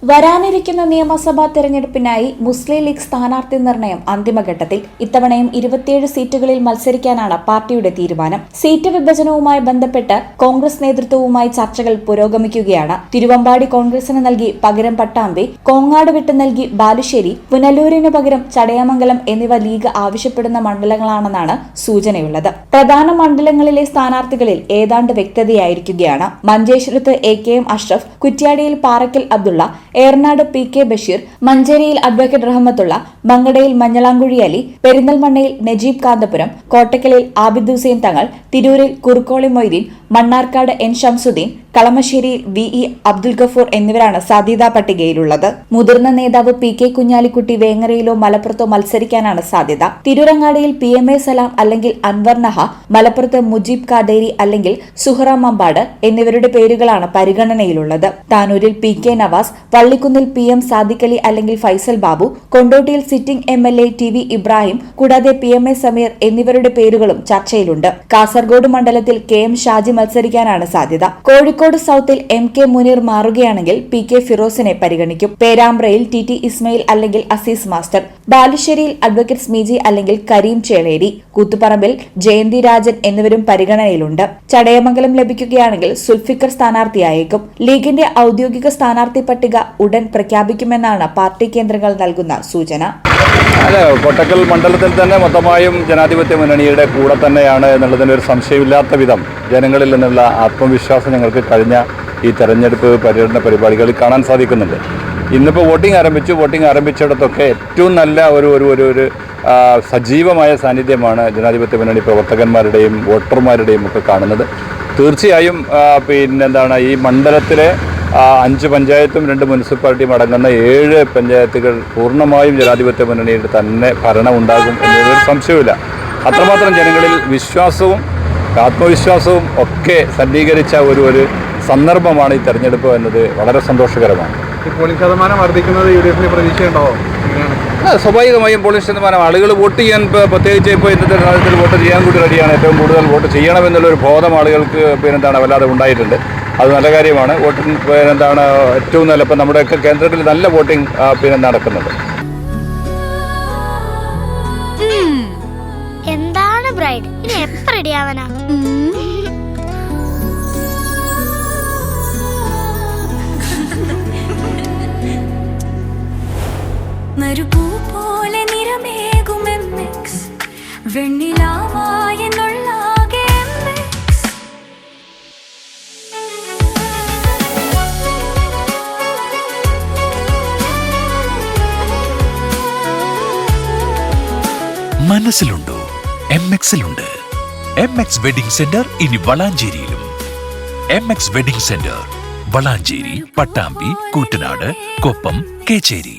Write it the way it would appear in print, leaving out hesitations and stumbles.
വരാനിരിക്കുന്ന നിയമസഭാ തെരഞ്ഞെടുപ്പിനായി മുസ്ലിം ലീഗ് സ്ഥാനാർത്ഥി നിർണയം അന്തിമഘട്ടത്തിൽ. ഇത്തവണയും 27 സീറ്റുകളിൽ മത്സരിക്കാനാണ് പാർട്ടിയുടെ തീരുമാനം. സീറ്റ് വിഭജനവുമായി ബന്ധപ്പെട്ട് കോൺഗ്രസ് നേതൃത്വവുമായി ചർച്ചകൾ പുരോഗമിക്കുകയാണ്. തിരുവമ്പാടി കോൺഗ്രസിന് നൽകി പകരം പട്ടാമ്പി, കോങ്ങാട് വിട്ട് നൽകി ബാലുശ്ശേരി, പുനലൂരിനു പകരം ചടയമംഗലം എന്നിവ ലീഗ് ആവശ്യപ്പെടുന്ന മണ്ഡലങ്ങളാണെന്നാണ് സൂചനയുള്ളത്. പ്രധാന മണ്ഡലങ്ങളിലെ സ്ഥാനാർത്ഥികളിൽ ഏതാണ്ട് വ്യക്തതയായിരിക്കുകയാണ്. മഞ്ചേശ്വരത്ത് AKM അഷ്റഫ്, കുറ്റ്യാടിയിൽ പാറയ്ക്കൽ അബ്ദുള്ള, ഏറനാട് PK ബഷീർ, മഞ്ചേരിയിൽ അഡ്വക്കേറ്റ് റഹ്മത്തുള്ള, മങ്കടയിൽ മഞ്ഞളാംകുഴി അലി, പെരിന്തൽമണ്ണയിൽ നജീബ് കാന്തപുരം, കോട്ടക്കലിൽ ആബിദ് ഹുസൈൻ തങ്ങൾ, തിരൂരിൽ കുറുക്കോളി മൊയ്തീൻ, മണ്ണാർക്കാട് N ഷംസുദ്ദീൻ, കളമശ്ശേരിയിൽ VE അബ്ദുൽ ഗഫൂർ എന്നിവരാണ് സാധ്യതാ പട്ടികയിലുള്ളത്. മുതിർന്ന നേതാവ് PK കുഞ്ഞാലിക്കുട്ടി വേങ്ങരയിലോ മലപ്പുറത്തോ മത്സരിക്കാനാണ് സാധ്യത. തിരൂരങ്ങാടിയിൽ PMA സലാം അല്ലെങ്കിൽ അൻവർ നഹ, മലപ്പുറത്ത് മുജീബ് കാദേരി അല്ലെങ്കിൽ സുഹറ മമ്പാട് എന്നിവരുടെ പേരുകളാണ് പരിഗണനയിലുള്ളത്. താനൂരിൽ PK നവാസ്, വള്ളിക്കുന്നിൽ PM സാദിഖ് അലി അല്ലെങ്കിൽ ഫൈസൽ ബാബു, കൊണ്ടോട്ടിയിൽ സിറ്റിംഗ് MLA TV ഇബ്രാഹിം കൂടാതെ PMA സമീർ എന്നിവരുടെ പേരുകളും ചർച്ചയിലുണ്ട്. കാസർഗോഡ് മണ്ഡലത്തിൽ KM ഷാജി മത്സരിക്കാനാണ് സാധ്യത. കോഴിക്കോട് സൌത്തിൽ MK മുനീർ മാറുകയാണെങ്കിൽ PK ഫിറോസിനെ പരിഗണിക്കും. പേരാമ്പ്രയിൽ TT ഇസ്മയിൽ അല്ലെങ്കിൽ അസീസ് മാസ്റ്റർ, ബാലുശ്ശേരിയിൽ അഡ്വക്കേറ്റ് സ്മീജി അല്ലെങ്കിൽ കരീം ചേളേരി, കൂത്തുപറമ്പിൽ ജയന്തി രാജൻ എന്നിവരും പരിഗണനയിലുണ്ട്. ചടയമംഗലം ലഭിക്കുകയാണെങ്കിൽ സുൽഫിക്കർ സ്ഥാനാർത്ഥിയായേക്കും. ലീഗിന്റെ ഔദ്യോഗിക സ്ഥാനാർത്ഥി പട്ടിക ഉടൻ പ്രഖ്യാപിക്കുമെന്നാണ് പാർട്ടി കേന്ദ്രങ്ങൾ നൽകുന്ന സൂചന. അല്ല, കോട്ടക്കൽ മണ്ഡലത്തിൽ തന്നെ മൊത്തമായും ജനാധിപത്യ മുന്നണിയുടെ കൂടെ തന്നെയാണ് എന്നുള്ളതിന് ഒരു സംശയമില്ലാത്ത വിധം ജനങ്ങളിൽ നിന്നുള്ള ആത്മവിശ്വാസം ഞങ്ങൾക്ക് കഴിഞ്ഞ ഈ തെരഞ്ഞെടുപ്പ് പര്യടന പരിപാടികളിൽ കാണാൻ സാധിക്കുന്നുണ്ട്. ഇന്നിപ്പോൾ വോട്ടിംഗ് ആരംഭിച്ചിടത്തൊക്കെ ഏറ്റവും നല്ല ഒരു സജീവമായ സാന്നിധ്യമാണ് ജനാധിപത്യ മുന്നണി പ്രവർത്തകന്മാരുടെയും വോട്ടർമാരുടെയും ഒക്കെ കാണുന്നത്. തീർച്ചയായും ഈ മണ്ഡലത്തിലെ 5 പഞ്ചായത്തും 2 മുനിസിപ്പാലിറ്റിയും അടങ്ങുന്ന 7 പഞ്ചായത്തുകൾ പൂർണ്ണമായും ജനാധിപത്യ മുന്നണിയുടെ തന്നെ ഭരണം ഉണ്ടാകും എന്നതൊരു സംശയമില്ല. അത്രമാത്രം ജനങ്ങളിൽ വിശ്വാസവും ആത്മവിശ്വാസവും ഒക്കെ സജ്ജീകരിച്ച ഒരു സന്ദർഭമാണ് ഈ തെരഞ്ഞെടുപ്പ് എന്നത് വളരെ സന്തോഷകരമാണ്. പോളിംഗ് ശതമാനം വർദ്ധിക്കുന്നത് UDFിന് പ്രതീക്ഷയുണ്ടാവോ? സ്വാഭാവികമായും പോളിംഗ് ശതമാനം ആളുകൾ വോട്ട് ചെയ്യാൻ, പ്രത്യേകിച്ച് ഇപ്പോൾ ഇന്നത്തെ സാഹചര്യത്തിൽ വോട്ട് ചെയ്യാൻ കൂടി റെഡിയാണ്. ഏറ്റവും കൂടുതൽ വോട്ട് ചെയ്യണമെന്നുള്ളൊരു ബോധം ആളുകൾക്ക് വല്ലാതെ ഉണ്ടായിട്ടുണ്ട്. അത് നല്ല കാര്യമാണ്. വോട്ടിംഗ് ഏറ്റവും നല്ല ഇപ്പം നമ്മുടെയൊക്കെ കേന്ദ്രത്തിൽ നല്ല വോട്ടിംഗ് നടക്കുന്നുണ്ട്. എന്താണ് ബ്രൈഡ്, ഇനി എപ്പോൾ റെഡിയാവാനാ? നറുപൂ പോലെ നിറമേകും MX, വെണ്ണിലാവായെന്നുള്ളാകെ MX. മനസ്സിലുണ്ടോ? MXലുണ്ട്. MX വെഡിംഗ് സെന്റർ ഇനി വളാഞ്ചേരിയിലും. MX wedding centre Valanchery, Pattambi, Koottanad, Koppam, Kecheri.